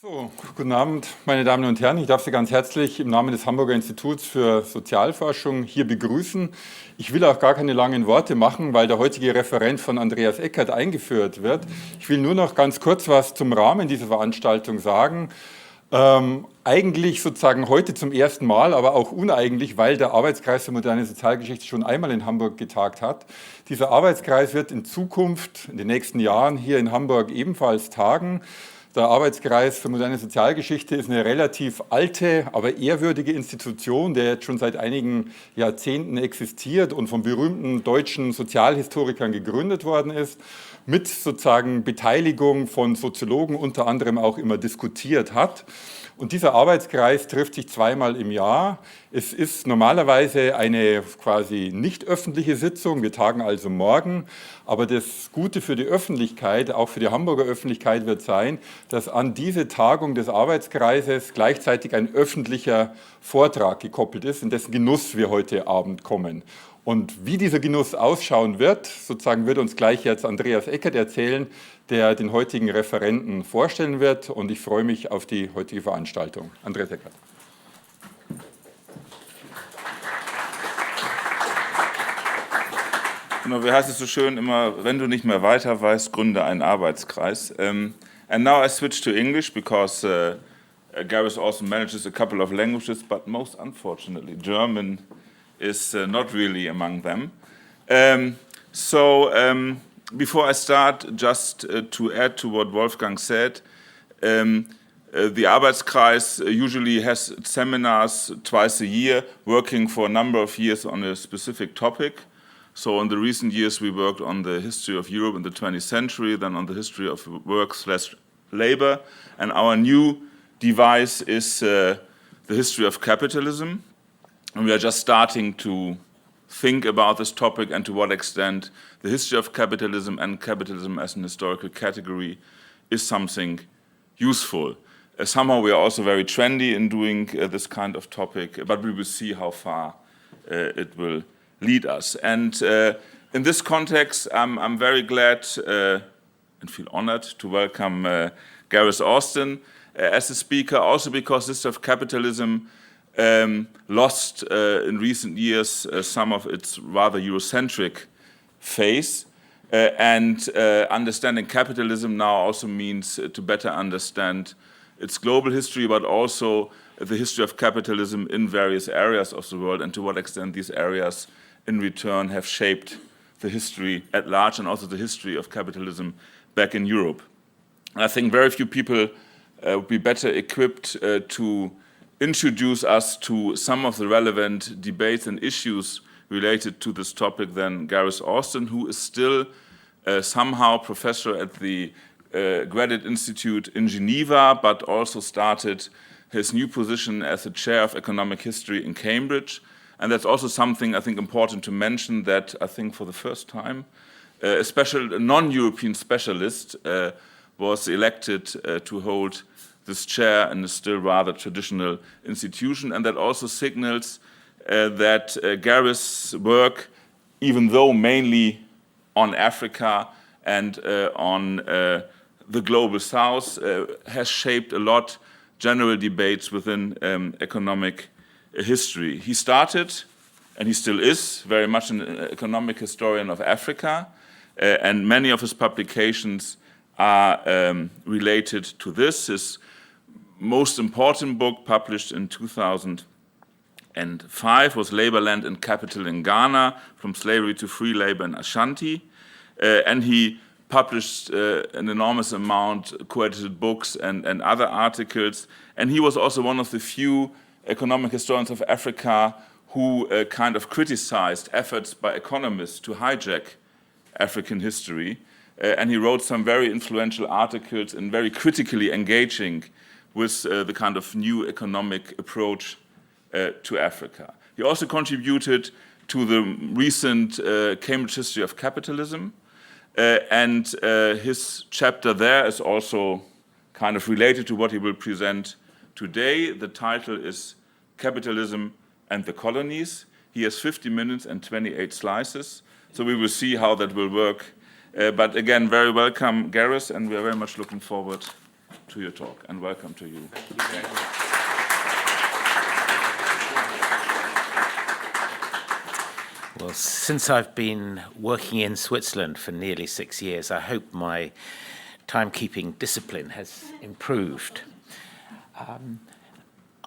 So, guten Abend, meine Damen und Herren. Ich darf Sie ganz herzlich im Namen des Hamburger Instituts für Sozialforschung hier begrüßen. Ich will auch gar keine langen Worte machen, weil der heutige Referent von Andreas Eckert eingeführt wird. Ich will nur noch ganz kurz was zum Rahmen dieser Veranstaltung sagen. Eigentlich sozusagen heute zum ersten Mal, aber auch uneigentlich, weil der Arbeitskreis für moderne Sozialgeschichte schon einmal in Hamburg getagt hat. Dieser Arbeitskreis wird in Zukunft, in den nächsten Jahren hier in Hamburg ebenfalls tagen. Der Arbeitskreis für moderne Sozialgeschichte ist eine relativ alte, aber ehrwürdige Institution, der jetzt schon seit einigen Jahrzehnten existiert und von berühmten deutschen Sozialhistorikern gegründet worden ist, mit sozusagen Beteiligung von Soziologen unter anderem auch immer diskutiert hat. Und dieser Arbeitskreis trifft sich zweimal im Jahr. Es ist normalerweise eine quasi nicht öffentliche Sitzung, wir tagen also morgen, aber das Gute für die Öffentlichkeit, auch für die Hamburger Öffentlichkeit wird sein, dass an diese Tagung des Arbeitskreises gleichzeitig ein öffentlicher Vortrag gekoppelt ist, in dessen Genuss wir heute Abend kommen. Und wie dieser Genuss ausschauen wird, sozusagen wird uns gleich jetzt Andreas Eckert erzählen, der den heutigen Referenten vorstellen wird. Und ich freue mich auf die heutige Veranstaltung. Andreas Eckert. Wie heißt es so schön immer, wenn du nicht mehr weiter weißt, gründe einen Arbeitskreis. And now I switch to English because Gareth Austin manages a couple of languages, but most unfortunately German is not really among them. Before I start, just to add to what Wolfgang said, the Arbeitskreis usually has seminars twice a year, working for a number of years on a specific topic. So in the recent years we worked on the history of Europe in the 20th century, then on the history of work/labor, and our new device is the history of capitalism. And we are just starting to think about this topic and to what extent the history of capitalism and capitalism as an historical category is something useful. Somehow we are also very trendy in doing this kind of topic, but we will see how far it will lead us. And in this context, I'm very glad and feel honored to welcome Gareth Austin as a speaker, also because this of capitalism lost in recent years some of its rather Eurocentric phase, and understanding capitalism now also means to better understand its global history, but also the history of capitalism in various areas of the world, and to what extent these areas in return have shaped the history at large and also the history of capitalism back in Europe. And I think very few people would be better equipped to introduce us to some of the relevant debates and issues related to this topic than Gareth Austin, who is still somehow professor at the Graduate Institute in Geneva, but also started his new position as the chair of economic history in Cambridge. And that's also something I think important to mention, that I think for the first time a non-European specialist was elected to hold this chair in a still rather traditional institution, and that also signals that Gareth's work, even though mainly on Africa and on the global south, has shaped a lot general debates within economic history. He started, and he still is, very much an economic historian of Africa, and many of his publications are related to this. His most important book, published in 2005, was Labor, Land and Capital in Ghana, From Slavery to Free Labor in Ashanti. And he published an enormous amount, co-edited books and other articles. And he was also one of the few economic historians of Africa who kind of criticized efforts by economists to hijack African history. And he wrote some very influential articles and very critically engaging with the kind of new economic approach to Africa. He also contributed to the recent Cambridge History of Capitalism, and his chapter there is also kind of related to what he will present today. The title is Capitalism and the Colonies. He has 50 minutes and 28 slices, so we will see how that will work. But again, very welcome, Gareth, and we are very much looking forward to your talk, and welcome to you. Well, since I've been working in Switzerland for nearly 6 years, I hope my timekeeping discipline has improved.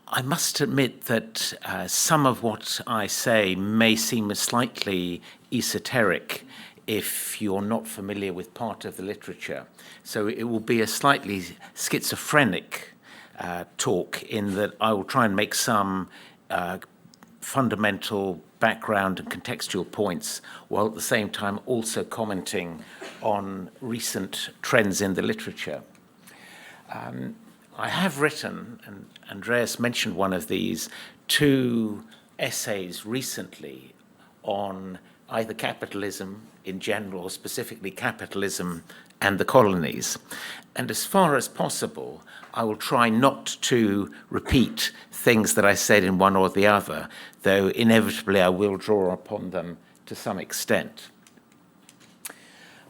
I must admit that some of what I say may seem slightly esoteric if you're not familiar with part of the literature. So it will be a slightly schizophrenic talk in that I will try and make some fundamental background and contextual points, while at the same time also commenting on recent trends in the literature. I have written, and Andreas mentioned one of these, 2 essays recently on either capitalism in general or specifically capitalism and the colonies. And as far as possible, I will try not to repeat things that I said in one or the other, though inevitably I will draw upon them to some extent.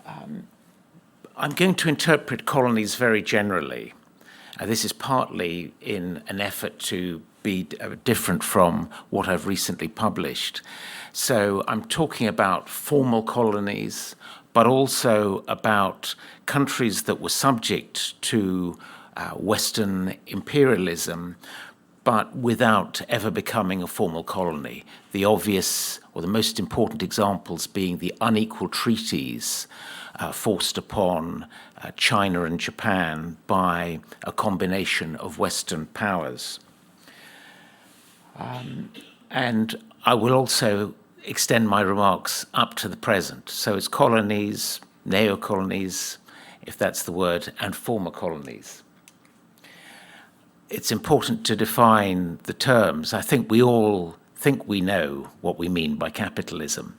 I'm going to interpret colonies very generally. This is partly in an effort to be different from what I've recently published. So I'm talking about formal colonies, but also about countries that were subject to Western imperialism, but without ever becoming a formal colony. The obvious or the most important examples being the unequal treaties forced upon China and Japan by a combination of Western powers. And I will also extend my remarks up to the present. So it's colonies, neo-colonies, if that's the word, and former colonies. It's important to define the terms. I think we all think we know what we mean by capitalism.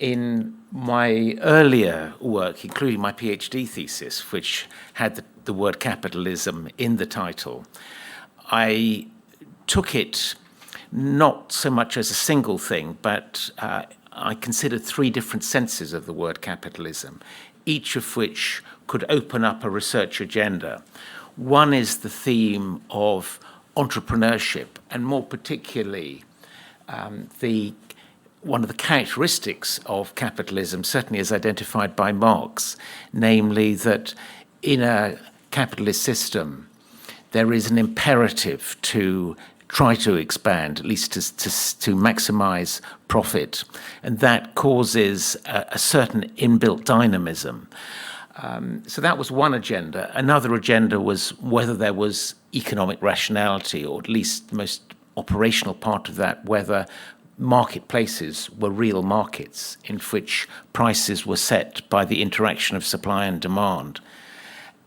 In my earlier work, including my PhD thesis, which had the word capitalism in the title, I took it not so much as a single thing, but I considered 3 different senses of the word capitalism, each of which could open up a research agenda. One is the theme of entrepreneurship, and more particularly one of the characteristics of capitalism, certainly as identified by Marx, namely that in a capitalist system, there is an imperative to try to expand, at least to maximize profit, and that causes a certain inbuilt dynamism. So that was one agenda. Another agenda was whether there was economic rationality, or at least the most operational part of that, whether marketplaces were real markets in which prices were set by the interaction of supply and demand.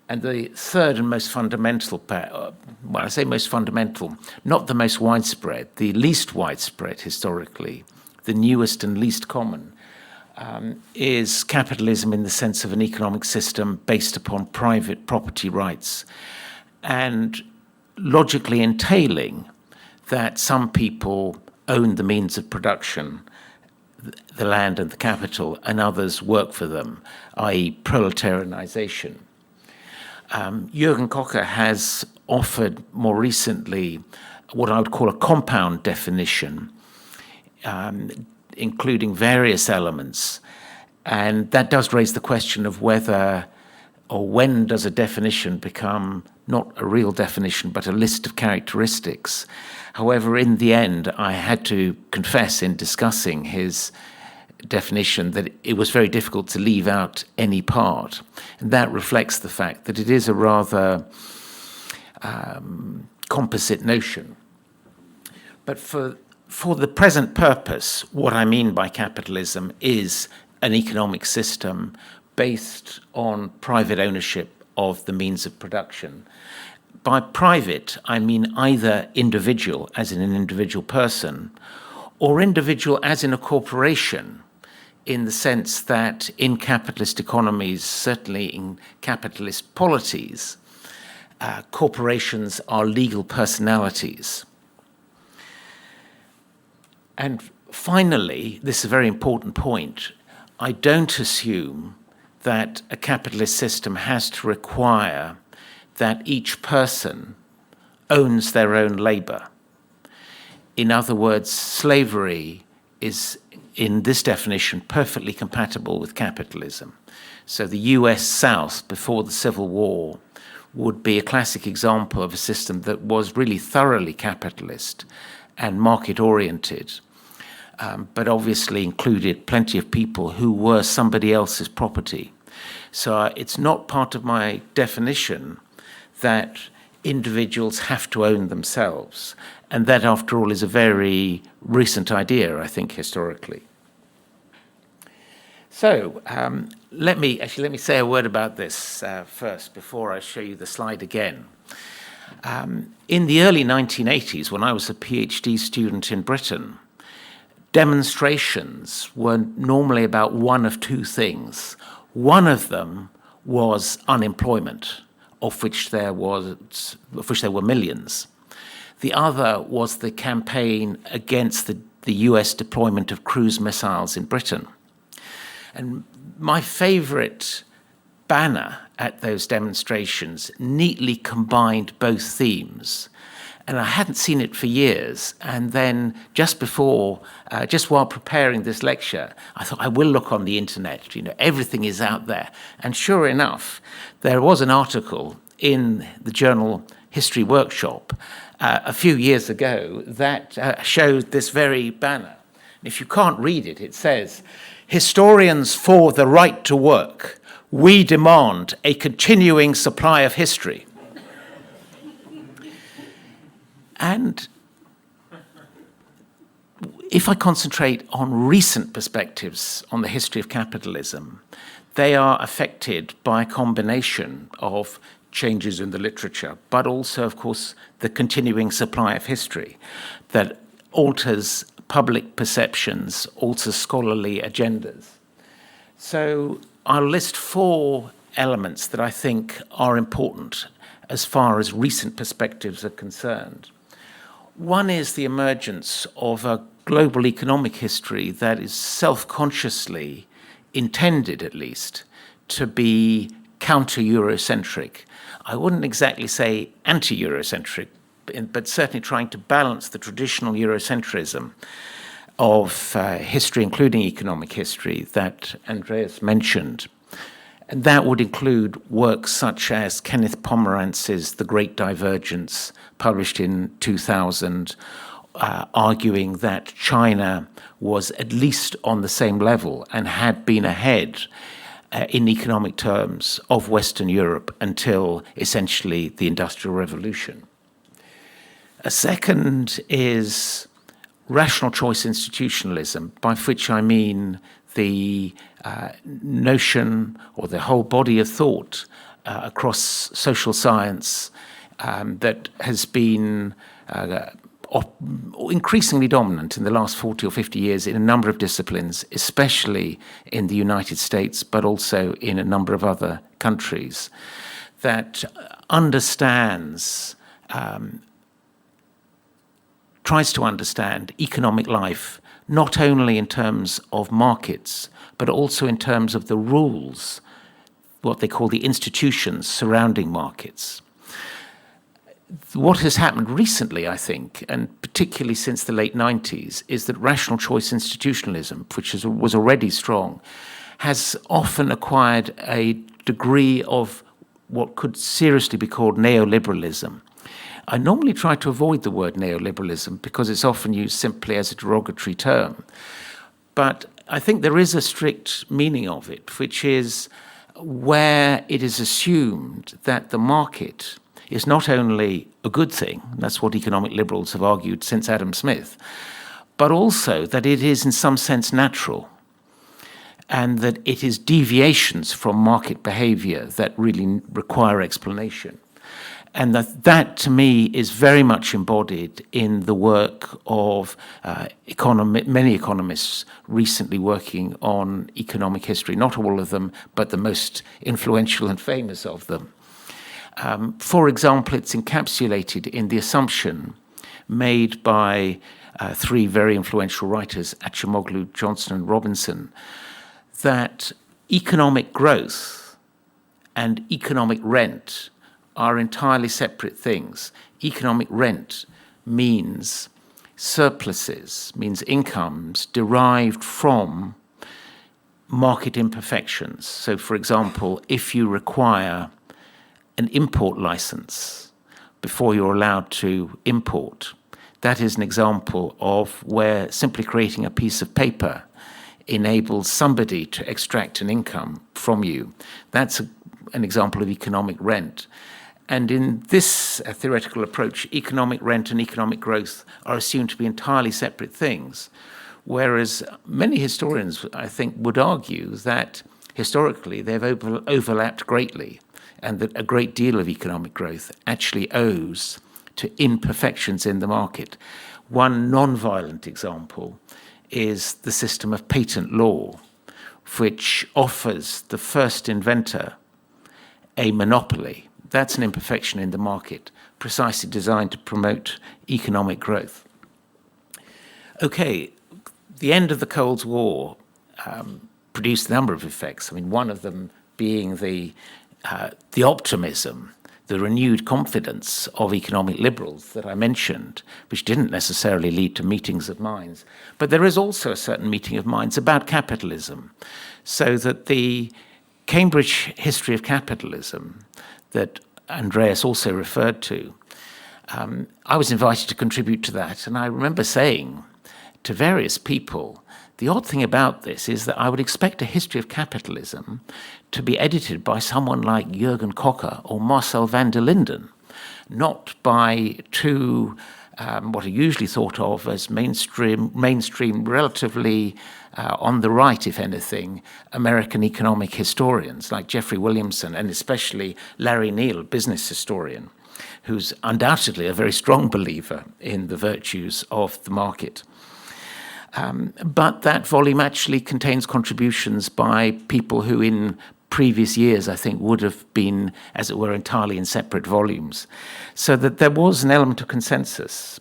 And the third and most fundamental, well, I say most fundamental, not the most widespread, the least widespread historically, the newest and least common, is capitalism in the sense of an economic system based upon private property rights, and logically entailing that some people own the means of production, the land and the capital, and others work for them, i.e. proletarianization. Jürgen Kocher has offered more recently what I would call a compound definition, including various elements. And that does raise the question of whether or when does a definition become not a real definition, but a list of characteristics. However, in the end, I had to confess in discussing his definition that it was very difficult to leave out any part. And that reflects the fact that it is a rather composite notion. But for the present purpose, what I mean by capitalism is an economic system based on private ownership of the means of production. By private, I mean either individual, as in an individual person, or individual as in a corporation, in the sense that in capitalist economies, certainly in capitalist polities, corporations are legal personalities. And finally, this is a very important point, I don't assume that a capitalist system has to require that each person owns their own labor. In other words, slavery is, in this definition, perfectly compatible with capitalism. So the US South, before the Civil War, would be a classic example of a system that was really thoroughly capitalist and market-oriented, but obviously included plenty of people who were somebody else's property. So it's not part of my definition that individuals have to own themselves. And that, after all, is a very recent idea, I think, historically. So let me say a word about this first before I show you the slide again. In the early 1980s, when I was a PhD student in Britain, demonstrations were normally about one of two things. One of them was unemployment, of which there were millions. The other was the campaign against the US deployment of cruise missiles in Britain. And my favorite banner at those demonstrations neatly combined both themes. And I hadn't seen it for years. And then just while preparing this lecture, I thought I will look on the internet. Everything is out there. And sure enough, there was an article in the journal History Workshop a few years ago that showed this very banner. If you can't read it, it says, "Historians for the right to work, we demand a continuing supply of history." And if I concentrate on recent perspectives on the history of capitalism, they are affected by a combination of changes in the literature, but also, of course, the continuing supply of history that alters public perceptions, alters scholarly agendas. So I'll list 4 elements that I think are important as far as recent perspectives are concerned. One is the emergence of a global economic history that is self-consciously intended, at least, to be counter-Eurocentric. I wouldn't exactly say anti-Eurocentric, but certainly trying to balance the traditional Eurocentrism of history, including economic history, that Andreas mentioned. And that would include works such as Kenneth Pomerantz's The Great Divergence, published in 2000, arguing that China was at least on the same level and had been ahead in economic terms of Western Europe until essentially the Industrial Revolution. A second is rational choice institutionalism, by which I mean the notion or the whole body of thought across social science that has been increasingly dominant in the last 40 or 50 years in a number of disciplines, especially in the United States, but also in a number of other countries, that understands, tries to understand economic life, not only in terms of markets, but also in terms of the rules, what they call the institutions surrounding markets. What has happened recently, I think, and particularly since the late 90s, is that rational choice institutionalism, which was already strong, has often acquired a degree of what could seriously be called neoliberalism. I normally try to avoid the word neoliberalism because it's often used simply as a derogatory term. But I think there is a strict meaning of it, which is where it is assumed that the market is not only a good thing, that's what economic liberals have argued since Adam Smith, but also that it is in some sense natural, and that it is deviations from market behavior that really require explanation. And that to me is very much embodied in the work of many economists recently working on economic history, not all of them, but the most influential and famous of them. For example, it's encapsulated in the assumption made by 3 very influential writers, Acemoglu, Johnson, and Robinson, that economic growth and economic rent are entirely separate things. Economic rent means surpluses, means incomes derived from market imperfections. So, for example, if you require an import license before you're allowed to import, that is an example of where simply creating a piece of paper enables somebody to extract an income from you. That's an example of economic rent. And in this theoretical approach, economic rent and economic growth are assumed to be entirely separate things, whereas many historians, I think, would argue that historically they've overlapped greatly, and that a great deal of economic growth actually owes to imperfections in the market. One non-violent example is the system of patent law, which offers the first inventor a monopoly. That's an imperfection in the market, precisely designed to promote economic growth. Okay, the end of the Cold War produced a number of effects. I mean, one of them being the optimism, the renewed confidence of economic liberals that I mentioned, which didn't necessarily lead to meetings of minds. But there is also a certain meeting of minds about capitalism, so that the Cambridge History of Capitalism that Andreas also referred to, I was invited to contribute to that, and I remember saying to various people, the odd thing about this is that I would expect a history of capitalism to be edited by someone like Jürgen Kocher or Marcel van der Linden, not by two what are usually thought of as mainstream, relatively on the right, if anything, American economic historians like Jeffrey Williamson and especially Larry Neal, business historian, who's undoubtedly a very strong believer in the virtues of the market. But that volume actually contains contributions by people who in previous years, I think, would have been, as it were, entirely in separate volumes. So that there was an element of consensus.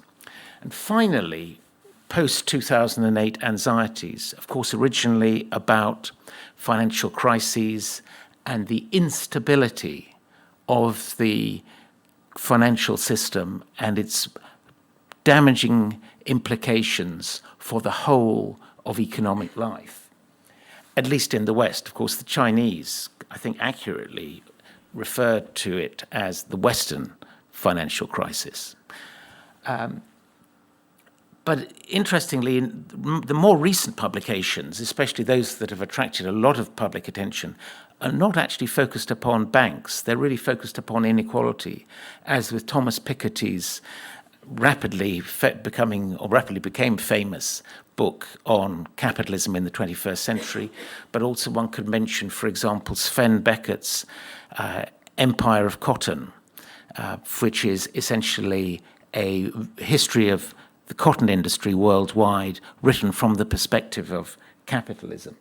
And finally, post-2008 anxieties, of course, originally about financial crises and the instability of the financial system and its damaging implications for the whole of economic life, at least in the West. Of course, the Chinese, I think accurately, referred to it as the Western financial crisis. But interestingly, in the more recent publications, especially those that have attracted a lot of public attention, are not actually focused upon banks. They're really focused upon inequality, as with Thomas Piketty's rapidly became famous book on capitalism in the 21st century, but also one could mention, for example, Sven Beckert's Empire of Cotton, which is essentially a history of the cotton industry worldwide, written from the perspective of capitalism.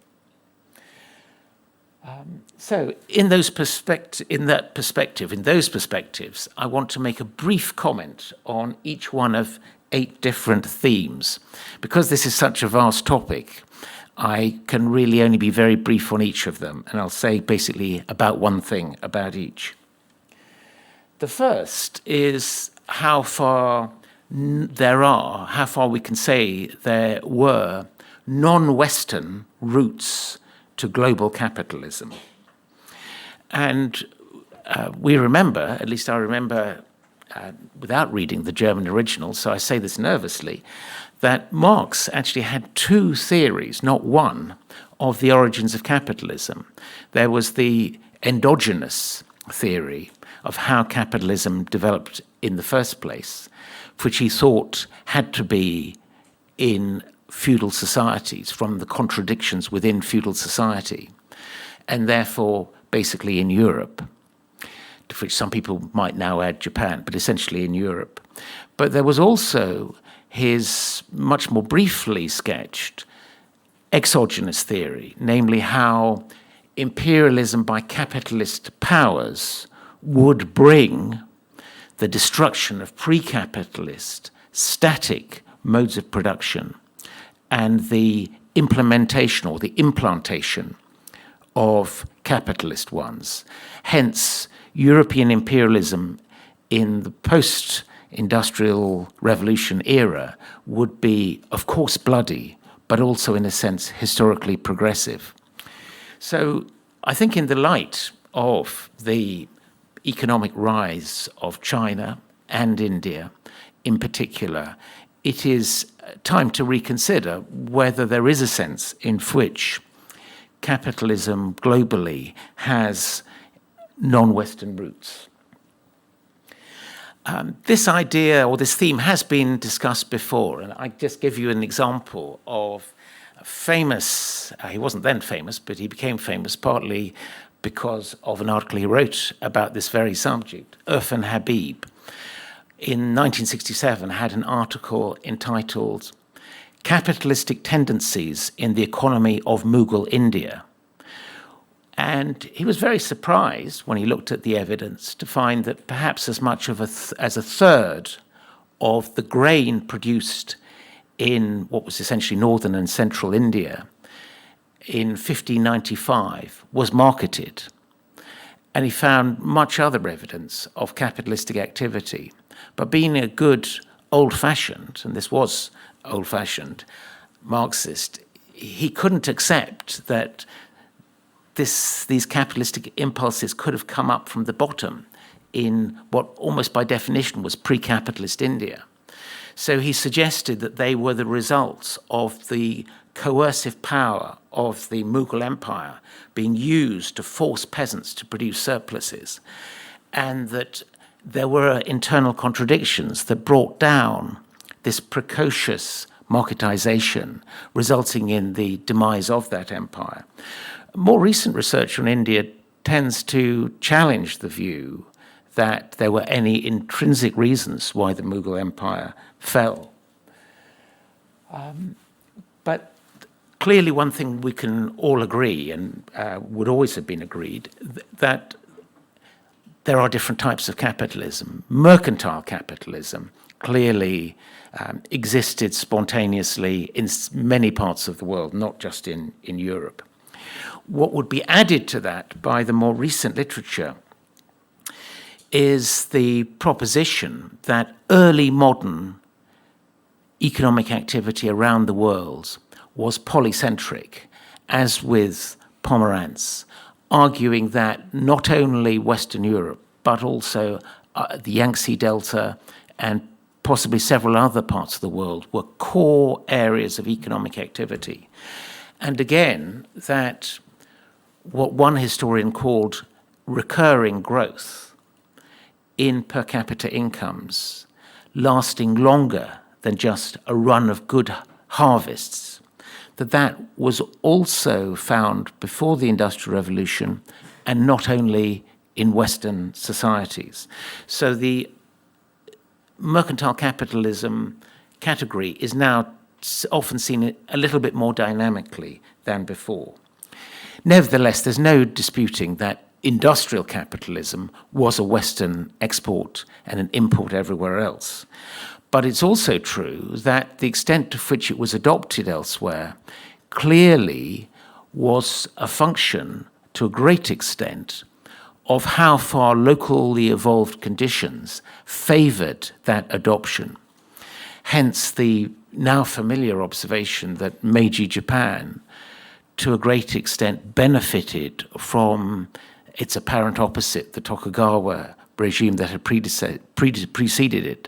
So in those perspectives, I want to make a brief comment on each one of 8 different themes. Because this is such a vast topic, I can really only be very brief on each of them, and I'll say basically about one thing about each. The first is how far we can say there were non-Western roots to global capitalism. And we remember, at least I remember without reading the German original, so I say this nervously, that Marx actually had 2 theories, not one, of the origins of capitalism. There was the endogenous theory of how capitalism developed in the first place, which he thought had to be in feudal societies, from the contradictions within feudal society, and therefore basically in Europe, to which some people might now add Japan, but essentially in Europe. But there was also his much more briefly sketched exogenous theory, namely how imperialism by capitalist powers would bring the destruction of pre-capitalist, static modes of production and the implementation or the implantation of capitalist ones. Hence, European imperialism in the post-industrial revolution era would be, of course, bloody, but also, in a sense, historically progressive. So I think in the light of the economic rise of China and India in particular, it is time to reconsider whether there is a sense in which capitalism globally has non-Western roots. This idea or this theme has been discussed before, and I just give you an example of a famous, he wasn't then famous, but he became famous partly because of an article he wrote about this very subject. Irfan Habib, in 1967, had an article entitled Capitalistic Tendencies in the Economy of Mughal India. And he was very surprised when he looked at the evidence to find that perhaps as much of as a third of the grain produced in what was essentially northern and central India in 1595 was marketed. And he found much other evidence of capitalistic activity. But being a good old-fashioned, and this was old-fashioned, Marxist, he couldn't accept that these capitalistic impulses could have come up from the bottom in what almost by definition was pre-capitalist India. So he suggested that they were the results of the coercive power of the Mughal Empire being used to force peasants to produce surpluses, and that there were internal contradictions that brought down this precocious marketization, resulting in the demise of that empire. More recent research on India tends to challenge the view that there were any intrinsic reasons why the Mughal Empire fell. But clearly one thing we can all agree, and would always have been agreed, that there are different types of capitalism. Mercantile capitalism clearly existed spontaneously in many parts of the world, not just in Europe. What would be added to that by the more recent literature is the proposition that early modern economic activity around the world was polycentric, as with Pomerantz, arguing that not only Western Europe, but also the Yangtze Delta and possibly several other parts of the world were core areas of economic activity. And again, that what one historian called recurring growth in per capita incomes lasting longer than just a run of good harvests, that was also found before the Industrial Revolution and not only in Western societies. So the mercantile capitalism category is now often seen a little bit more dynamically than before. Nevertheless, there's no disputing that industrial capitalism was a Western export and an import everywhere else. But it's also true that the extent to which it was adopted elsewhere clearly was a function, to a great extent, of how far locally evolved conditions favored that adoption. Hence the now familiar observation that Meiji Japan, to a great extent, benefited from its apparent opposite, the Tokugawa regime that had preceded it,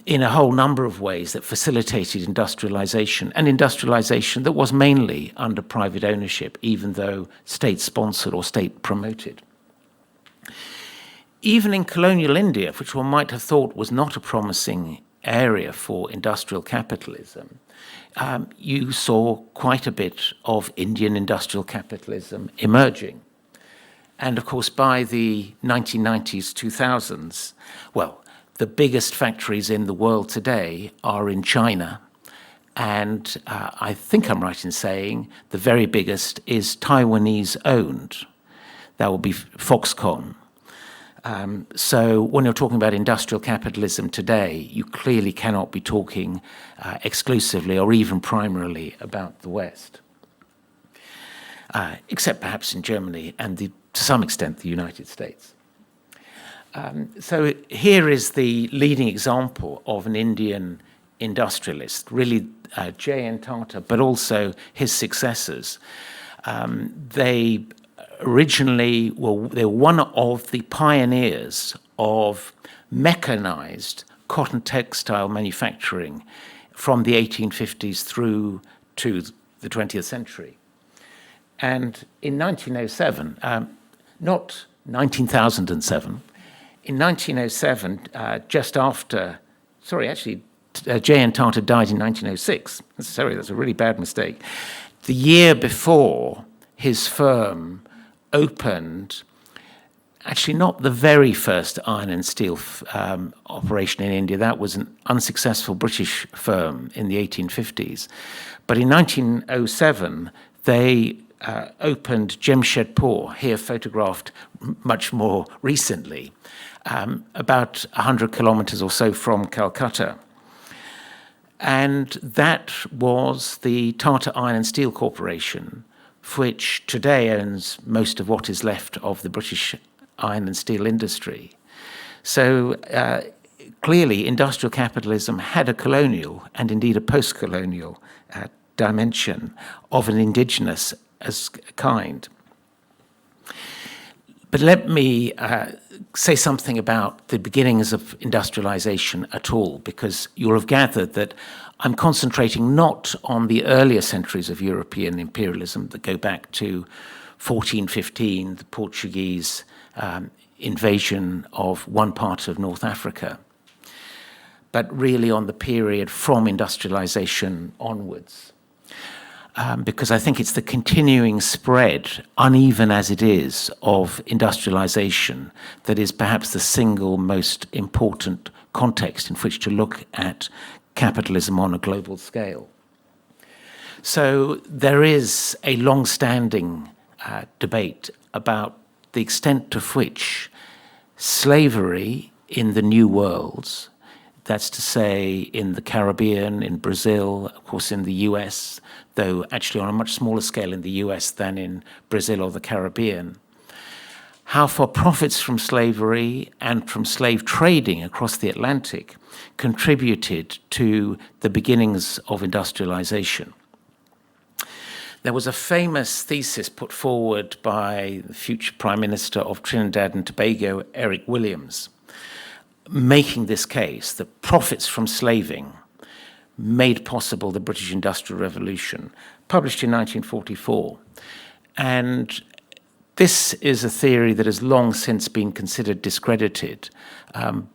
in a whole number of ways that facilitated industrialization, and industrialization that was mainly under private ownership, even though state-sponsored or state-promoted. Even in colonial India, which one might have thought was not a promising area for industrial capitalism, you saw quite a bit of Indian industrial capitalism emerging. And of course, by the 1990s, 2000s, well, the biggest factories in the world today are in China. And I think I'm right in saying the very biggest is Taiwanese owned. That will be Foxconn. So when you're talking about industrial capitalism today, you clearly cannot be talking exclusively or even primarily about the West. Except perhaps in Germany and the to some extent, the United States. So here is the leading example of an Indian industrialist, really J.N. Tata, but also his successors. They originally they were one of the pioneers of mechanized cotton textile manufacturing from the 1850s through to the 20th century. And in 1907, not 19,007, in 1907, just after, J.N. Tata died in 1906. Sorry, that's a really bad mistake. The year before, his firm opened, actually not the very first iron and steel operation in India. That was an unsuccessful British firm in the 1850s. But in 1907, they opened Jamshedpur, here photographed much more recently, about 100 kilometers or so from Calcutta. And that was the Tata Iron and Steel Corporation, which today owns most of what is left of the British iron and steel industry. So clearly, industrial capitalism had a colonial and indeed a post-colonial dimension of an indigenous as kind. But let me say something about the beginnings of industrialization at all, because you'll have gathered that I'm concentrating not on the earlier centuries of European imperialism that go back to 1415, the Portuguese invasion of one part of North Africa, but really on the period from industrialization onwards. Because I think it's the continuing spread, uneven as it is, of industrialization that is perhaps the single most important context in which to look at capitalism on a global scale. So there is a long-standing debate about the extent to which slavery in the New Worlds, that's to say in the Caribbean, in Brazil, of course in the US, though actually on a much smaller scale in the US than in Brazil or the Caribbean, how far profits from slavery and from slave trading across the Atlantic contributed to the beginnings of industrialization. There was a famous thesis put forward by the future Prime Minister of Trinidad and Tobago, Eric Williams, making this case that profits from slaving made possible the British Industrial Revolution, published in 1944. And this is a theory that has long since been considered discredited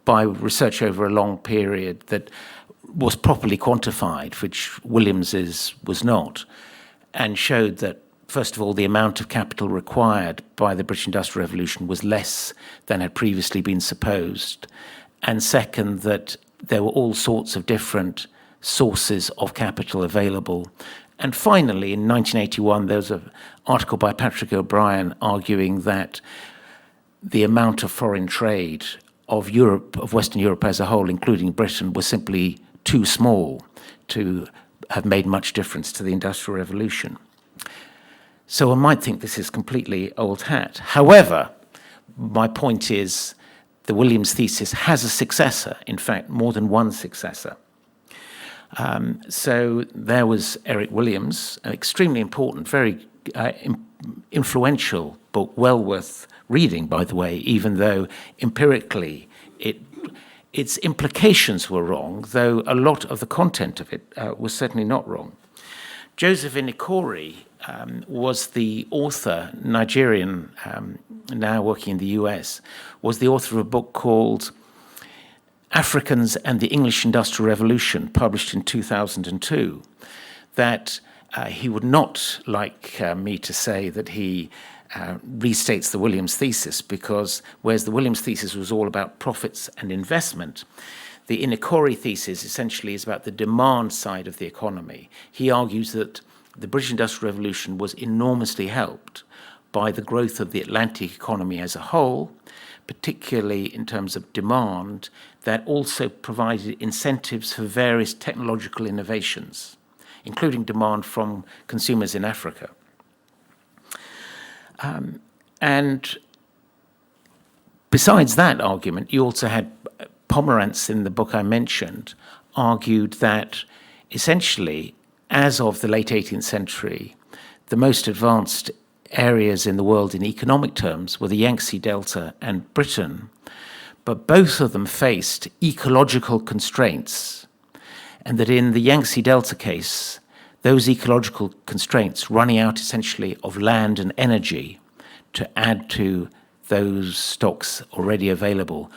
by research over a long period that was properly quantified, which Williams's was not, and showed that, first of all, the amount of capital required by the British Industrial Revolution was less than had previously been supposed, and second, that there were all sorts of different sources of capital available. And finally, in 1981, there was an article by Patrick O'Brien arguing that the amount of foreign trade of Europe, of Western Europe as a whole, including Britain, was simply too small to have made much difference to the Industrial Revolution. So one might think this is completely old hat. However, my point is the Williams thesis has a successor, in fact, more than one successor. So there was Eric Williams, an extremely important, very influential book, well worth reading, by the way, even though empirically its implications were wrong, though a lot of the content of it was certainly not wrong. Joseph Inikori was the author, Nigerian, now working in the US, was the author of a book called Africans and the English Industrial Revolution, published in 2002, that he would not like me to say that he restates the Williams thesis, because whereas the Williams thesis was all about profits and investment, the Inikori thesis essentially is about the demand side of the economy. He argues that the British Industrial Revolution was enormously helped by the growth of the Atlantic economy as a whole, particularly in terms of demand, that also provided incentives for various technological innovations, including demand from consumers in Africa. And besides that argument, you also had Pomerantz in the book I mentioned argued that essentially, as of the late 18th century, the most advanced areas in the world in economic terms were the Yangtze Delta and Britain, but both of them faced ecological constraints, and that in the Yangtze Delta case, those ecological constraints running out essentially of land and energy to add to those stocks already available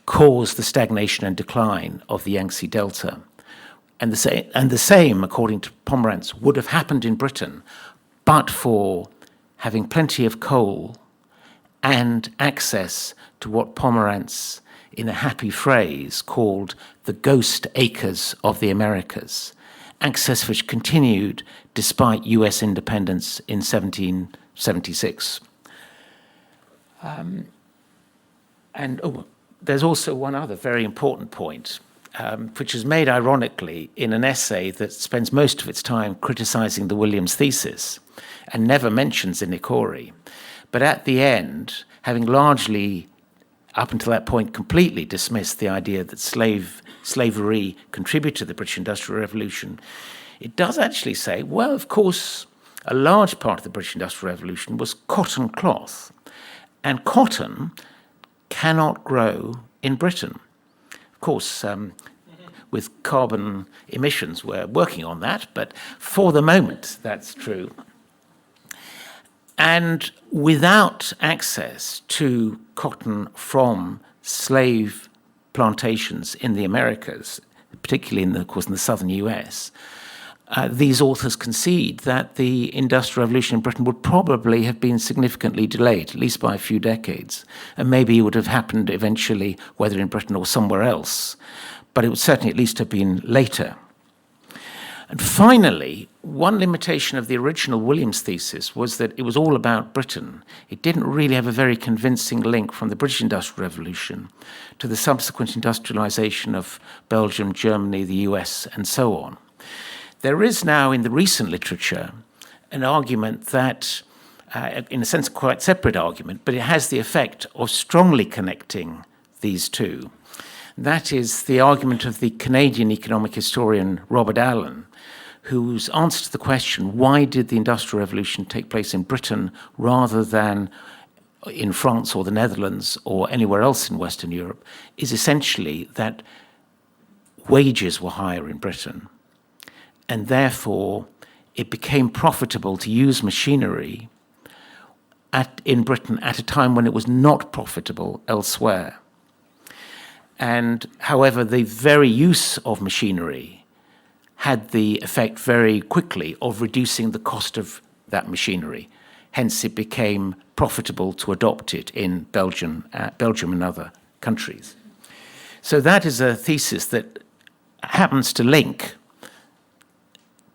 caused the stagnation and decline of the Yangtze Delta. And the same, according to Pomerantz, would have happened in Britain, but for having plenty of coal and access to what Pomerantz, in a happy phrase, called the ghost acres of the Americas, access which continued despite US independence in 1776. There's also one other very important point, which is made ironically in an essay that spends most of its time criticizing the Williams thesis and never mentions Innikori. But at the end, having largely, up until that point, completely dismissed the idea that slavery contributed to the British Industrial Revolution, it does actually say, well, of course, a large part of the British Industrial Revolution was cotton cloth. And cotton cannot grow in Britain. Of course, with carbon emissions, we're working on that, but for the moment, that's true. And without access to cotton from slave plantations in the Americas, particularly in the southern US, these authors concede that the Industrial Revolution in Britain would probably have been significantly delayed, at least by a few decades, and maybe it would have happened eventually, whether in Britain or somewhere else, but it would certainly at least have been later. And finally, one limitation of the original Williams thesis was that it was all about Britain. It didn't really have a very convincing link from the British Industrial Revolution to the subsequent industrialization of Belgium, Germany, the US, and so on. There is now in the recent literature an argument that, in a sense, quite separate argument, but it has the effect of strongly connecting these two. That is the argument of the Canadian economic historian Robert Allen, whose answer to the question, why did the Industrial Revolution take place in Britain rather than in France or the Netherlands or anywhere else in Western Europe, is essentially that wages were higher in Britain. And therefore, it became profitable to use machinery in Britain at a time when it was not profitable elsewhere. And however, the very use of machinery had the effect very quickly of reducing the cost of that machinery. Hence, it became profitable to adopt it in Belgium and other countries. So that is a thesis that happens to link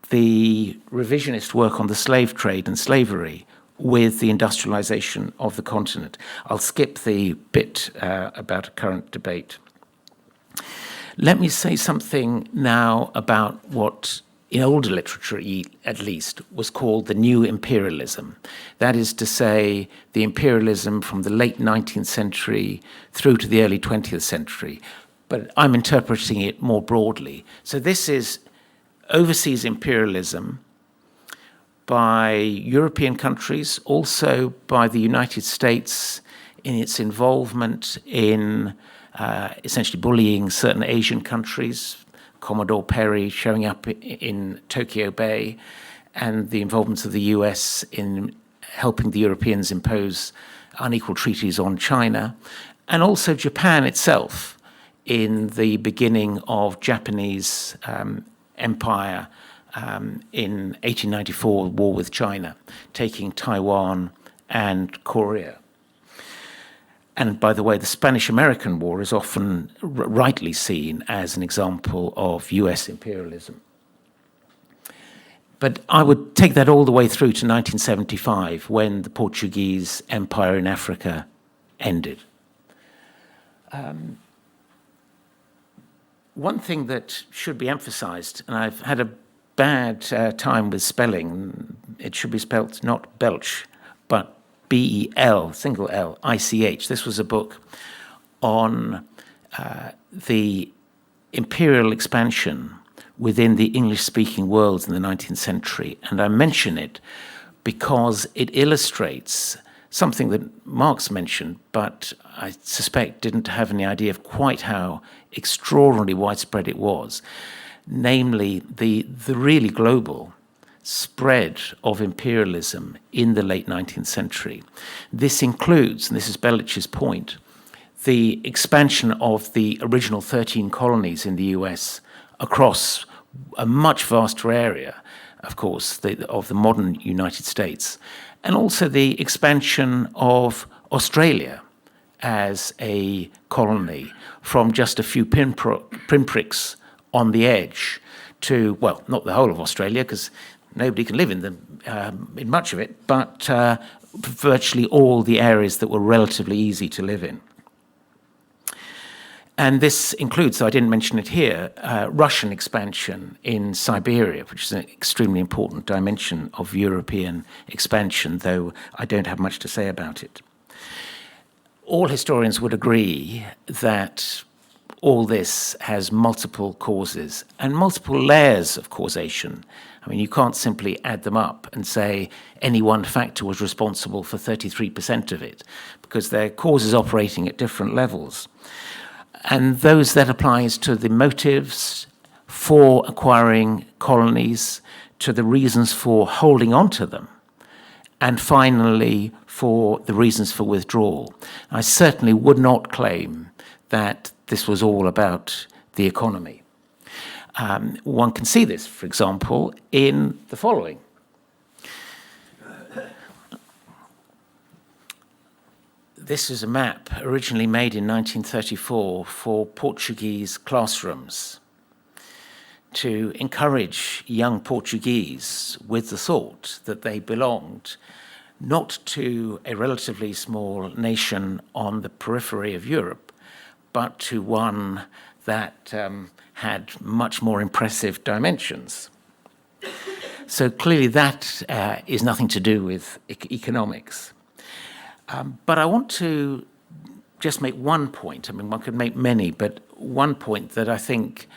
the revisionist work on the slave trade and slavery with the industrialization of the continent. I'll skip the bit about a current debate. Let me say something now about what, in older literature at least, was called the new imperialism. That is to say, the imperialism from the late 19th century through to the early 20th century. But I'm interpreting it more broadly. So this is overseas imperialism by European countries, also by the United States in its involvement in essentially bullying certain Asian countries, Commodore Perry showing up in Tokyo Bay, and the involvement of the US in helping the Europeans impose unequal treaties on China, and also Japan itself in the beginning of Japanese empire in 1894, war with China, taking Taiwan and Korea. And by the way, the Spanish-American War is often rightly seen as an example of US imperialism. But I would take that all the way through to 1975, when the Portuguese empire in Africa ended. One thing that should be emphasized, and I've had a bad time with spelling, it should be spelt not belch, but B-E-L, single L, I-C-H. This was a book on the imperial expansion within the English-speaking world in the 19th century. And I mention it because it illustrates something that Marx mentioned, but I suspect didn't have any idea of quite how extraordinarily widespread it was, namely the really global spread of imperialism in the late 19th century. This includes, and this is Belich's point, the expansion of the original 13 colonies in the US across a much vaster area, of course, of the modern United States, and also the expansion of Australia as a colony from just a few pinpricks on the edge to, well, not the whole of Australia, because nobody can live in much of it, but virtually all the areas that were relatively easy to live in. And this includes, I didn't mention it here, Russian expansion in Siberia, which is an extremely important dimension of European expansion, though I don't have much to say about it. All historians would agree that all this has multiple causes and multiple layers of causation. I mean, you can't simply add them up and say any one factor was responsible for 33% of it, because there are causes operating at different levels. And those that applies to the motives for acquiring colonies, to the reasons for holding on to them, and finally for the reasons for withdrawal. I certainly would not claim that this was all about the economy. One can see this, for example, in the following. This is a map originally made in 1934 for Portuguese classrooms to encourage young Portuguese with the thought that they belonged not to a relatively small nation on the periphery of Europe, but to one that had much more impressive dimensions. So clearly that is nothing to do with economics. But I want to just make one point. I mean, one could make many, but one point that I think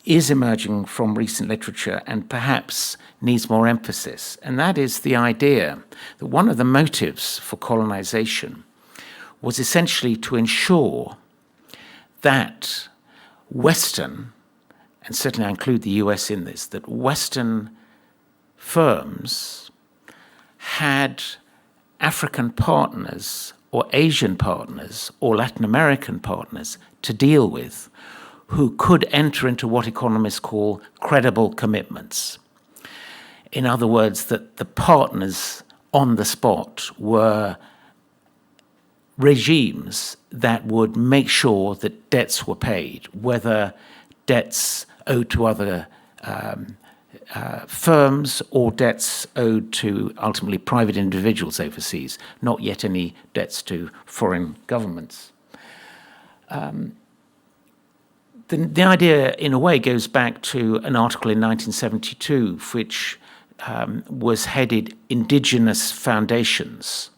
is emerging from recent literature and perhaps needs more emphasis, and that is the idea that one of the motives for colonization was essentially to ensure that Western, and certainly I include the US in this, that Western firms had African partners or Asian partners or Latin American partners to deal with who could enter into what economists call credible commitments. In other words, that the partners on the spot were regimes that would make sure that debts were paid, whether debts owed to other firms or debts owed to ultimately private individuals overseas, not yet any debts to foreign governments. The idea, in a way, goes back to an article in 1972, which was headed Indigenous Foundations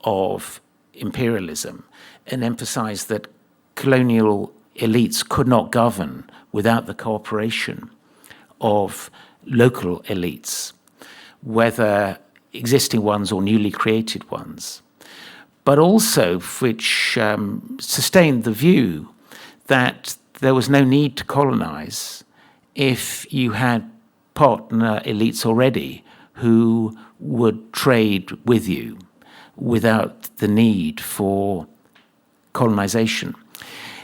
of Imperialism, and emphasized that colonial elites could not govern without the cooperation of local elites, whether existing ones or newly created ones, but also which sustained the view that there was no need to colonize if you had partner elites already who would trade with you without the need for colonization.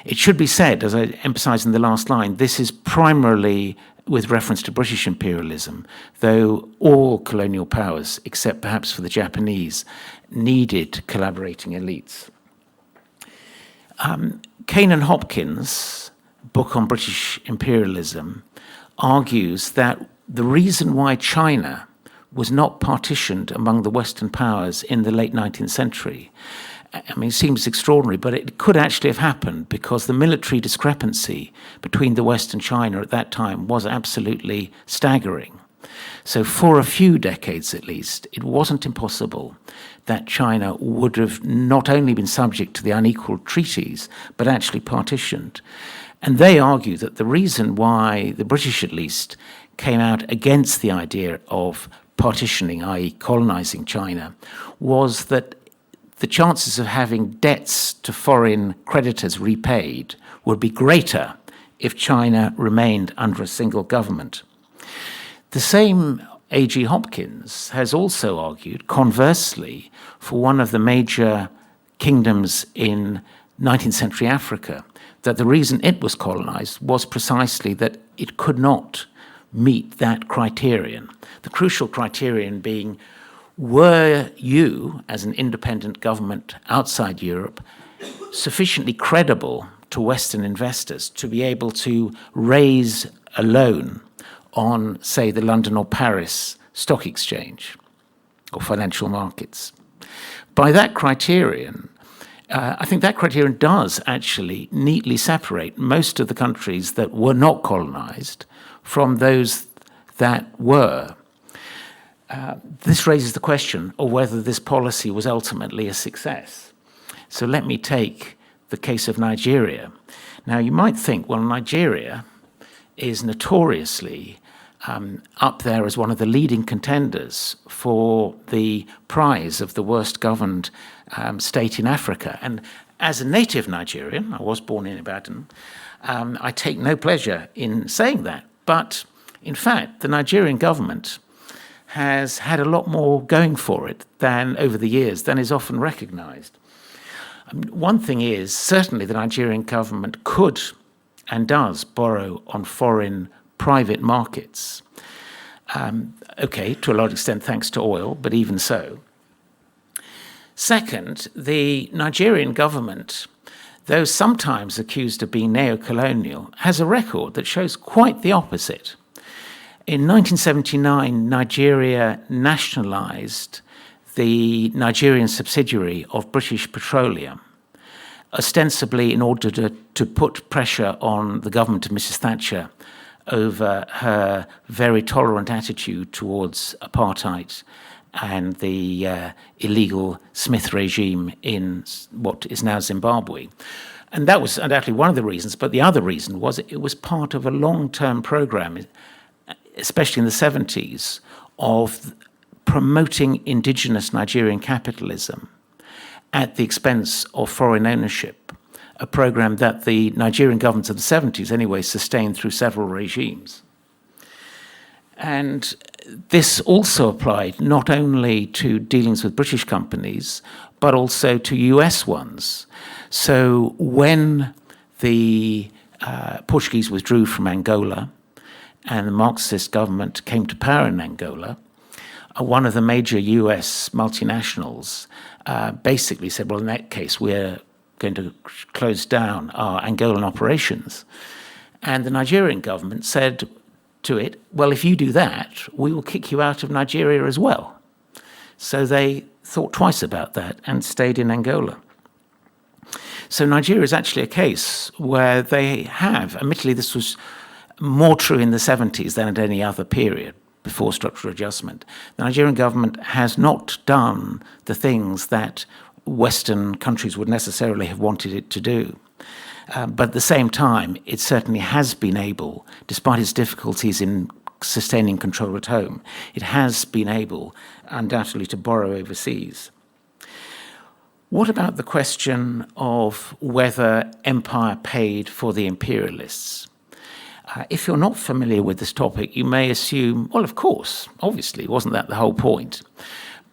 It should be said, as I emphasized in the last line, this is primarily with reference to British imperialism, though all colonial powers, except perhaps for the Japanese, needed collaborating elites. Kane and Hopkins' book on British imperialism argues that the reason why China was not partitioned among the Western powers in the late 19th century, I mean, it seems extraordinary, but it could actually have happened because the military discrepancy between the West and China at that time was absolutely staggering. So for a few decades at least, it wasn't impossible that China would have not only been subject to the unequal treaties, but actually partitioned. And they argue that the reason why the British, at least, came out against the idea of partitioning, i.e. colonizing China, was that the chances of having debts to foreign creditors repaid would be greater if China remained under a single government. The same A.G. Hopkins has also argued, conversely, for one of the major kingdoms in 19th century Africa, that the reason it was colonized was precisely that it could not meet that criterion. The crucial criterion being, were you, as an independent government outside Europe, sufficiently credible to Western investors to be able to raise a loan on, say, the London or Paris stock exchange or financial markets? By that criterion, I think that criterion does actually neatly separate most of the countries that were not colonized from those that were. This raises the question of whether this policy was ultimately a success. So let me take the case of Nigeria. Now, you might think, well, Nigeria is notoriously up there as one of the leading contenders for the prize of the worst governed state in Africa. And as a native Nigerian, I was born in Ibadan, I take no pleasure in saying that. But in fact, the Nigerian government has had a lot more going for it than over the years than is often recognized. One thing is, certainly the Nigerian government could and does borrow on foreign private markets. Okay, to a large extent thanks to oil, but even so. Second, the Nigerian government, though sometimes accused of being neo-colonial, has a record that shows quite the opposite. In 1979, Nigeria nationalized the Nigerian subsidiary of British Petroleum, ostensibly in order to put pressure on the government of Mrs. Thatcher over her very tolerant attitude towards apartheid and the illegal Smith regime in what is now Zimbabwe. And that was undoubtedly one of the reasons, but the other reason was it was part of a long-term program, especially in the 70s, of promoting indigenous Nigerian capitalism at the expense of foreign ownership, a program that the Nigerian governments of the 70s anyway sustained through several regimes. And this also applied not only to dealings with British companies, but also to US ones. So when the Portuguese withdrew from Angola and the Marxist government came to power in Angola, one of the major US multinationals basically said, well, in that case, we're going to close down our Angolan operations. And the Nigerian government said to it, well, if you do that, we will kick you out of Nigeria as well. So they thought twice about that and stayed in Angola. So Nigeria is actually a case where they have, admittedly this was more true in the 70s than at any other period before structural adjustment. The Nigerian government has not done the things that Western countries would necessarily have wanted it to do. But at the same time, it certainly has been able, despite its difficulties in sustaining control at home, it has been able undoubtedly to borrow overseas. What about the question of whether empire paid for the imperialists? If you're not familiar with this topic, you may assume, well, of course, obviously, wasn't that the whole point?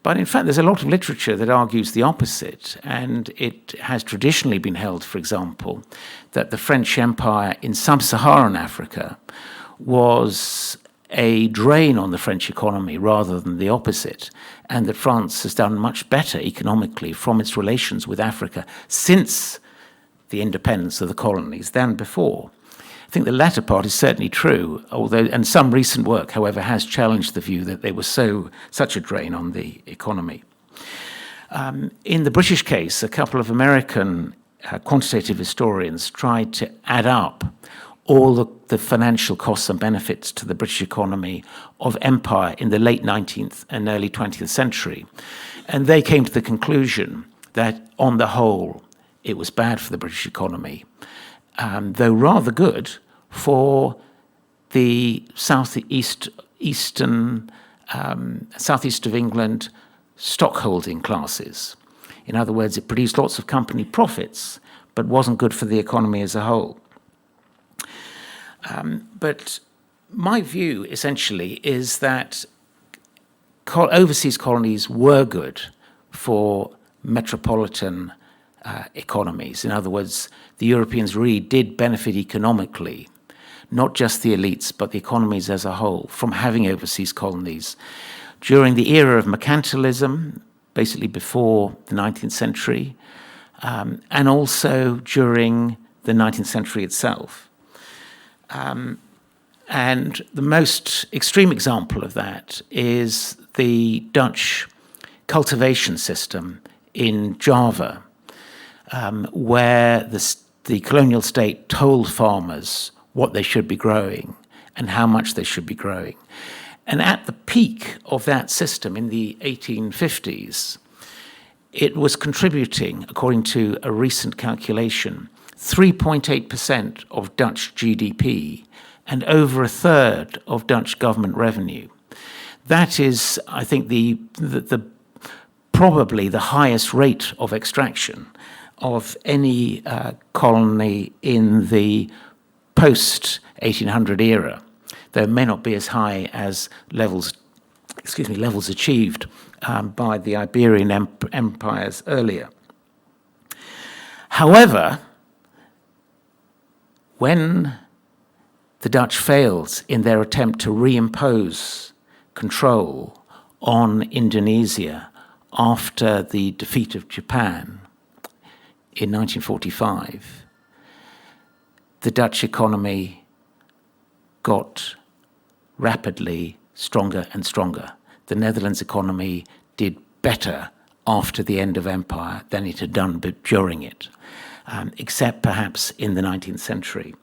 But in fact, there's a lot of literature that argues the opposite, and it has traditionally been held, for example, that the French Empire in sub-Saharan Africa was a drain on the French economy rather than the opposite, and that France has done much better economically from its relations with Africa since the independence of the colonies than before. I think the latter part is certainly true, although, and some recent work, however, has challenged the view that they were such a drain on the economy. In the British case, a couple of American quantitative historians tried to add up all the financial costs and benefits to the British economy of empire in the late 19th and early 20th century. And they came to the conclusion that, on the whole, it was bad for the British economy, though rather good for the southeast of England stockholding classes. In other words, it produced lots of company profits, but wasn't good for the economy as a whole. But my view, essentially, is that overseas colonies were good for metropolitan economies. In other words, the Europeans really did benefit economically, not just the elites, but the economies as a whole, from having overseas colonies. During the era of mercantilism, basically before the 19th century, and also during the 19th century itself. And the most extreme example of that is the Dutch cultivation system in Java, where the colonial state told farmers what they should be growing and how much they should be growing. And at the peak of that system in the 1850s, it was contributing, according to a recent calculation, 3.8% of Dutch GDP and over a third of Dutch government revenue. That is, I think, the probably the highest rate of extraction of any colony in the post-1800 era, though it may not be as high as levels achieved by the Iberian empires earlier. However, when the Dutch failed in their attempt to reimpose control on Indonesia after the defeat of Japan in 1945, the Dutch economy got rapidly stronger and stronger. The Netherlands economy did better after the end of empire than it had done during it, except perhaps in the 19th century.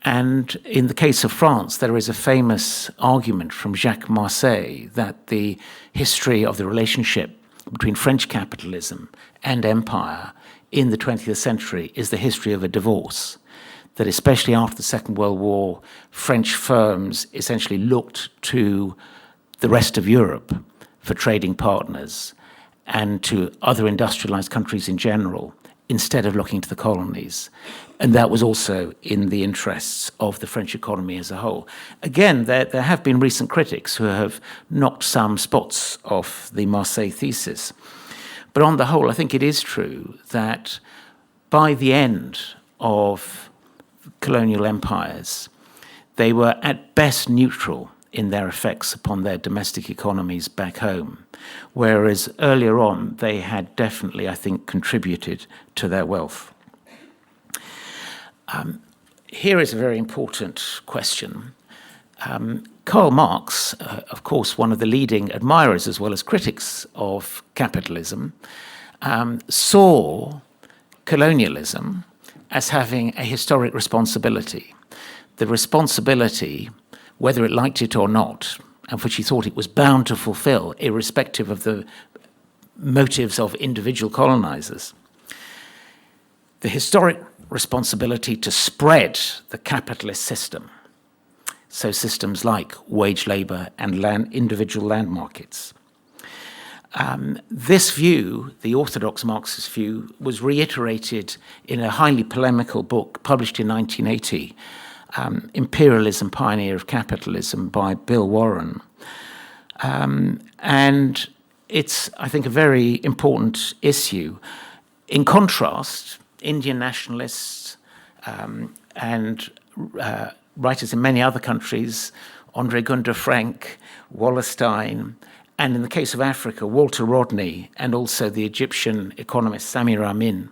And in the case of France, there is a famous argument from Jacques Marseille that the history of the relationship between French capitalism and empire in the 20th century is the history of a divorce. That especially after the Second World War, French firms essentially looked to the rest of Europe for trading partners and to other industrialized countries in general, instead of looking to the colonies. And that was also in the interests of the French economy as a whole. Again, there have been recent critics who have knocked some spots off the Marseille thesis. But on the whole, I think it is true that by the end of colonial empires, they were at best neutral in their effects upon their domestic economies back home, whereas earlier on they had definitely, I think, contributed to their wealth. Here is a very important question. Karl Marx, of course, one of the leading admirers as well as critics of capitalism, saw colonialism as having a historic responsibility. The responsibility, whether it liked it or not, and which he thought it was bound to fulfill, irrespective of the motives of individual colonizers. The historic responsibility to spread the capitalist system, so systems like wage labor and individual land markets. This view, the orthodox Marxist view, was reiterated in a highly polemical book published in 1980, Imperialism, Pioneer of Capitalism by Bill Warren. And it's, I think, a very important issue. In contrast, Indian nationalists and writers in many other countries, Andre Gunder Frank, Wallerstein, and in the case of Africa, Walter Rodney, and also the Egyptian economist Samir Amin,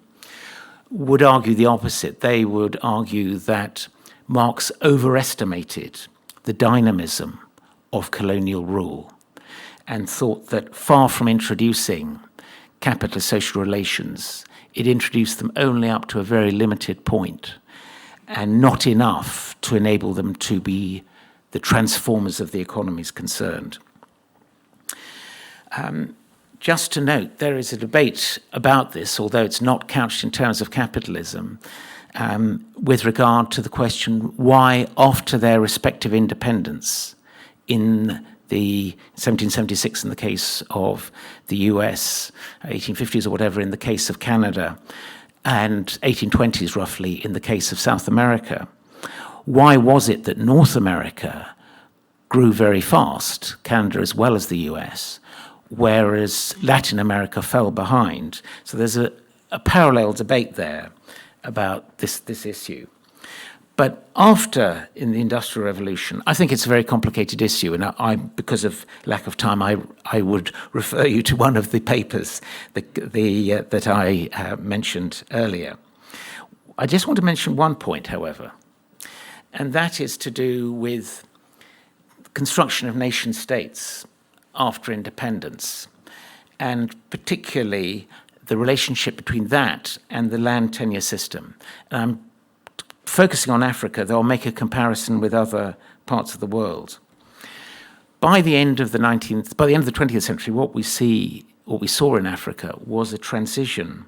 would argue the opposite. They would argue that Marx overestimated the dynamism of colonial rule and thought that far from introducing capitalist social relations, it introduced them only up to a very limited point. and not enough to enable them to be the transformers of the economies concerned. Just to note, there is a debate about this, although it's not couched in terms of capitalism, with regard to the question why, after their respective independence, in the 1776 in the case of the US, 1850s or whatever in the case of Canada, and 1820s roughly in the case of South America, why was it that North America grew very fast, Canada as well as the US, whereas Latin America fell behind? So there's a parallel debate there about this issue. But after, in the Industrial Revolution, I think it's a very complicated issue, and because of lack of time, I would refer you to one of the papers that I mentioned earlier. I just want to mention one point, however, and that is to do with construction of nation states after independence, and particularly the relationship between that and the land tenure system. And I'm focusing on Africa, though I'll make a comparison with other parts of the world. By the end of the 20th century, what we saw in Africa was a transition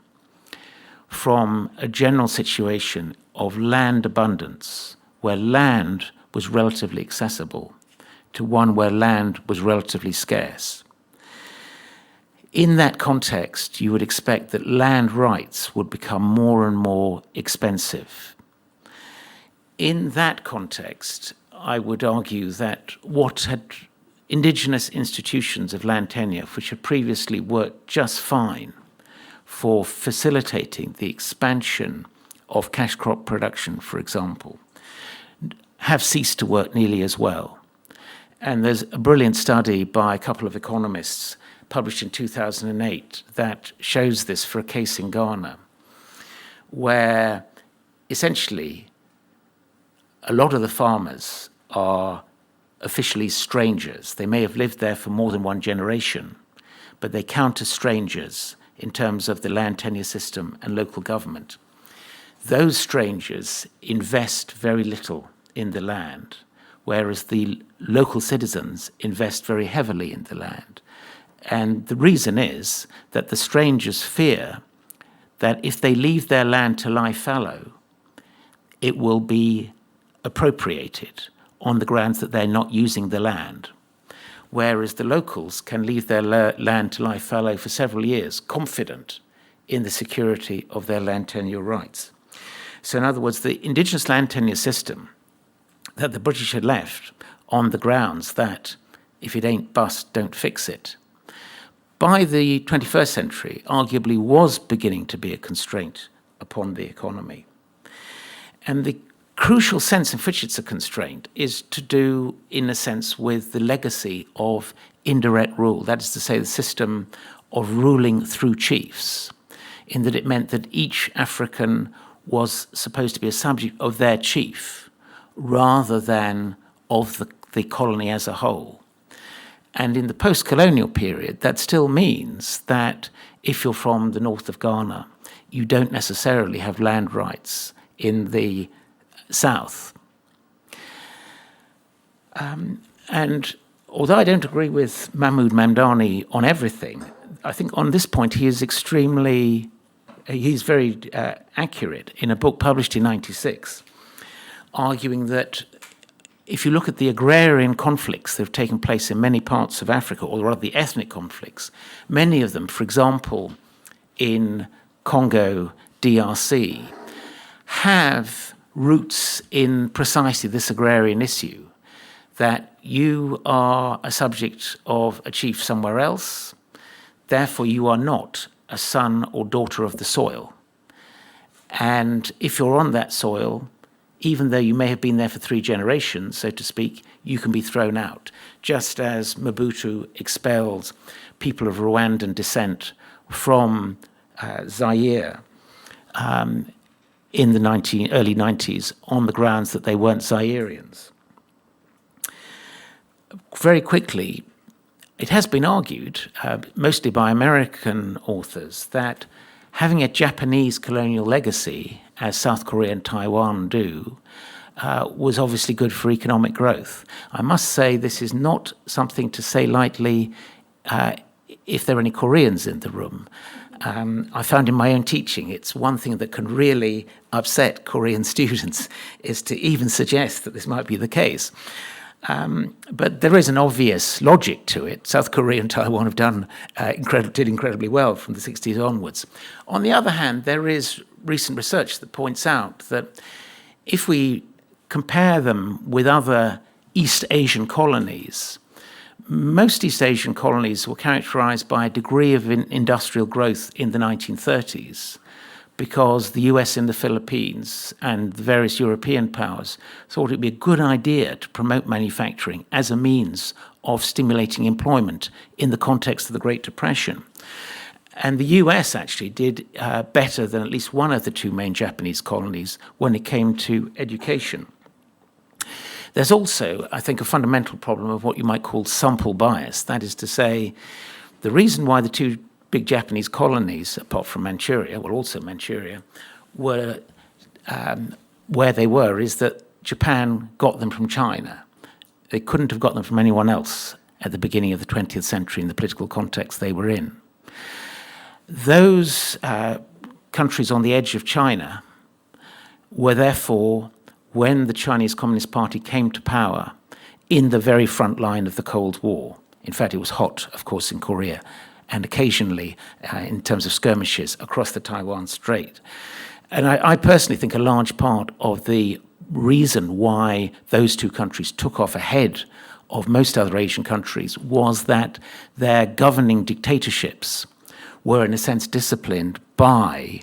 from a general situation of land abundance, where land was relatively accessible, to one where land was relatively scarce. In that context, you would expect that land rights would become more and more expensive. In that context, I would argue that what had indigenous institutions of land tenure, which had previously worked just fine for facilitating the expansion of cash crop production, for example, have ceased to work nearly as well. And there's a brilliant study by a couple of economists published in 2008 that shows this for a case in Ghana, where essentially a lot of the farmers are officially strangers. They may have lived there for more than one generation, but they count as strangers in terms of the land tenure system and local government. Those strangers invest very little in the land, whereas the local citizens invest very heavily in the land. And the reason is that the strangers fear that if they leave their land to lie fallow, it will be appropriated on the grounds that they're not using the land, whereas the locals can leave their land to lie fallow for several years, confident in the security of their land tenure rights. So in other words, the indigenous land tenure system that the British had left on the grounds that if it ain't bust, don't fix it, by the 21st century arguably was beginning to be a constraint upon the economy. And the crucial sense in which it's a constraint is to do, in a sense, with the legacy of indirect rule. That is to say, the system of ruling through chiefs, in that it meant that each African was supposed to be a subject of their chief rather than of the colony as a whole. And in the post-colonial period, that still means that if you're from the north of Ghana, you don't necessarily have land rights in the south. And although I don't agree with Mahmoud Mamdani on everything, I think on this point he's very accurate in a book published in '96, arguing that if you look at the agrarian conflicts that have taken place in many parts of Africa, or rather the ethnic conflicts, many of them, for example, in Congo, DRC, have roots in precisely this agrarian issue, that you are a subject of a chief somewhere else, therefore you are not a son or daughter of the soil. And if you're on that soil, even though you may have been there for 3 generations, so to speak, you can be thrown out, just as Mobutu expelled people of Rwandan descent from Zaire in the early 90s on the grounds that they weren't Zairians. Very quickly, it has been argued, mostly by American authors, that having a Japanese colonial legacy, as South Korea and Taiwan do, was obviously good for economic growth. I must say this is not something to say lightly if there are any Koreans in the room. I found in my own teaching, it's one thing that can really upset Korean students is to even suggest that this might be the case. But there is an obvious logic to it. South Korea and Taiwan have did incredibly well from the 60s onwards. On the other hand, there is recent research that points out that if we compare them with other East Asian colonies, most East Asian colonies were characterized by a degree of industrial growth in the 1930s because the US and the Philippines and the various European powers thought it would be a good idea to promote manufacturing as a means of stimulating employment in the context of the Great Depression. And the US actually did better than at least one of the two main Japanese colonies when it came to education. There's also, I think, a fundamental problem of what you might call sample bias. That is to say, the reason why the two big Japanese colonies, apart from Manchuria, well, also Manchuria, were where they were is that Japan got them from China. They couldn't have got them from anyone else at the beginning of the 20th century in the political context they were in. Those countries on the edge of China were therefore, when the Chinese Communist Party came to power, in the very front line of the Cold War. In fact, it was hot, of course, in Korea, and occasionally, in terms of skirmishes, across the Taiwan Strait. And I personally think a large part of the reason why those two countries took off ahead of most other Asian countries was that their governing dictatorships were, in a sense, disciplined by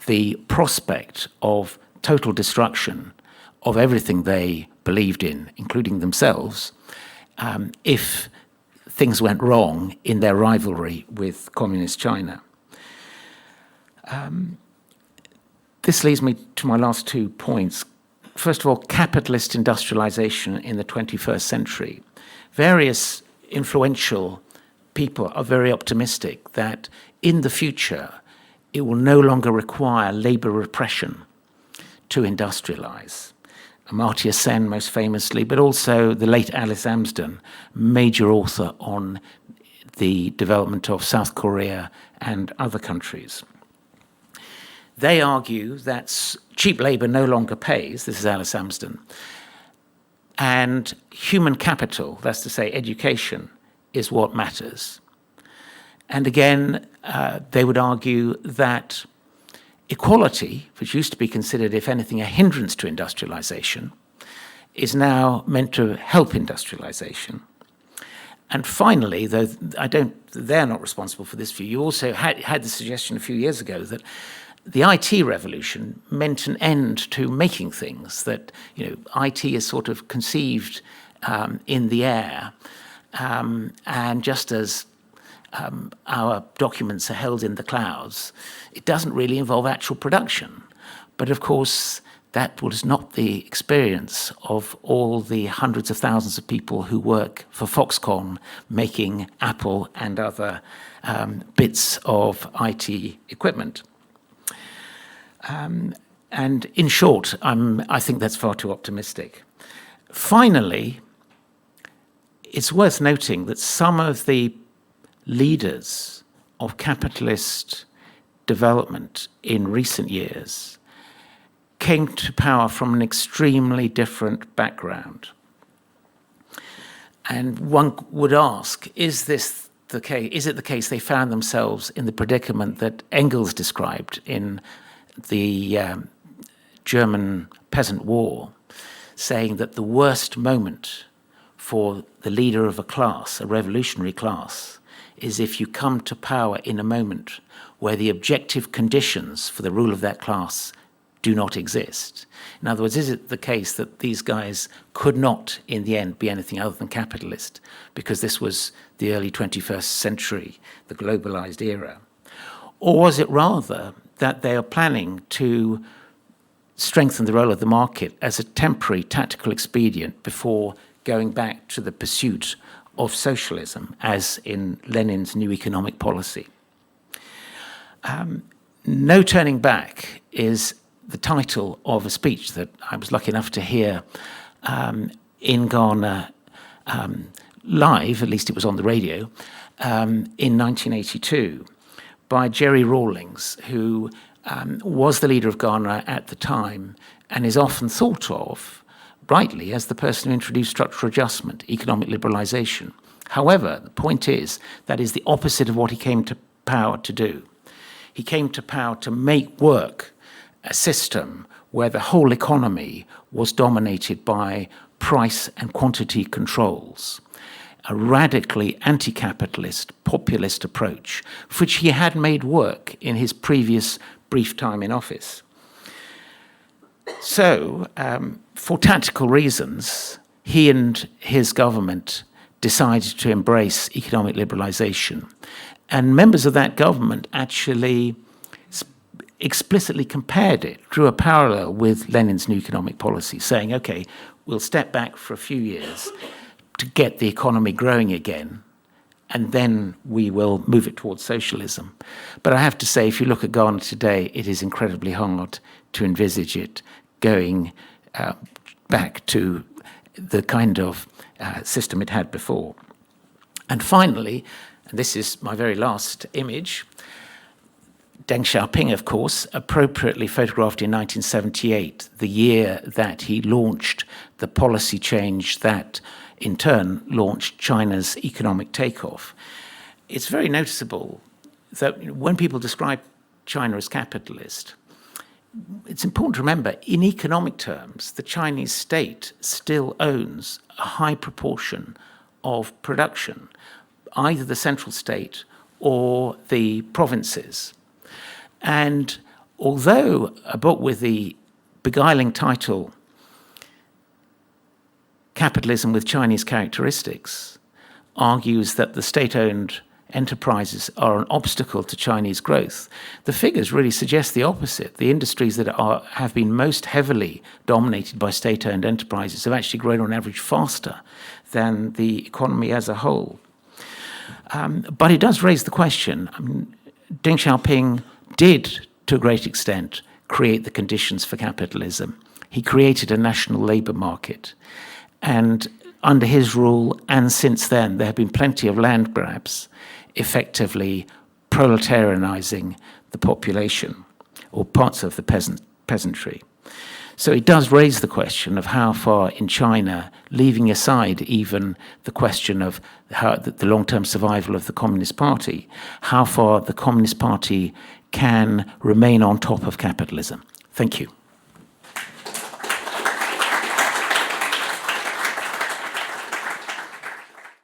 the prospect of total destruction of everything they believed in, including themselves, if things went wrong in their rivalry with communist China. This leads me to my last 2 points. First of all, capitalist industrialization in the 21st century. Various influential people are very optimistic that in the future it will no longer require labor repression to industrialize. Amartya Sen most famously, but also the late Alice Amsden, major author on the development of South Korea and other countries. They argue that cheap labor no longer pays, this is Alice Amsden, and human capital, that's to say education, is what matters. And again, they would argue that equality, which used to be considered, if anything, a hindrance to industrialization, is now meant to help industrialization. And finally, though they're not responsible for this view, you also had the suggestion a few years ago that the IT revolution meant an end to making things, that IT is sort of conceived in the air, and just as our documents are held in the clouds, it doesn't really involve actual production. But of course, that was not the experience of all the hundreds of thousands of people who work for Foxconn making Apple and other bits of IT equipment. And in short, I think that's far too optimistic. Finally, it's worth noting that some of the leaders of capitalist development in recent years came to power from an extremely different background. And one would ask, is this the case? Is it the case they found themselves in the predicament that Engels described in the German Peasant War, saying that the worst moment for the leader of a class, a revolutionary class, is if you come to power in a moment where the objective conditions for the rule of that class do not exist. In other words, is it the case that these guys could not, in the end, be anything other than capitalist, because this was the early 21st century, the globalized era? Or was it rather that they are planning to strengthen the role of the market as a temporary tactical expedient before going back to the pursuit of socialism, as in Lenin's new economic policy? No Turning Back is the title of a speech that I was lucky enough to hear in Ghana live, at least it was on the radio, in 1982 by Jerry Rawlings, who was the leader of Ghana at the time and is often thought of, rightly, as the person who introduced structural adjustment, economic liberalization. However, the point is that is the opposite of what he came to power to do. He came to power to make work a system where the whole economy was dominated by price and quantity controls, a radically anti-capitalist, populist approach, for which he had made work in his previous brief time in office. So, for tactical reasons, he and his government decided to embrace economic liberalization. And members of that government actually explicitly compared it, drew a parallel with Lenin's new economic policy, saying, okay, we'll step back for a few years to get the economy growing again, and then we will move it towards socialism. But I have to say, if you look at Ghana today, it is incredibly hard to envisage it going back to the kind of system it had before. And finally, and this is my very last image, Deng Xiaoping, of course, appropriately photographed in 1978, the year that he launched the policy change that in turn launched China's economic takeoff. It's very noticeable that when people describe China as capitalist, it's important to remember, in economic terms, the Chinese state still owns a high proportion of production, either the central state or the provinces. And although a book with the beguiling title, Capitalism with Chinese Characteristics, argues that the state-owned enterprises are an obstacle to Chinese growth, the figures really suggest the opposite. The industries that have been most heavily dominated by state-owned enterprises have actually grown on average faster than the economy as a whole. But it does raise the question. Deng Xiaoping did, to a great extent, create the conditions for capitalism. He created a national labour market. And under his rule, and since then, there have been plenty of land grabs, effectively proletarianizing the population, or parts of the peasantry. So it does raise the question of how far in China, leaving aside even the question of how the long-term survival of the Communist Party, how far the Communist Party can remain on top of capitalism. Thank you.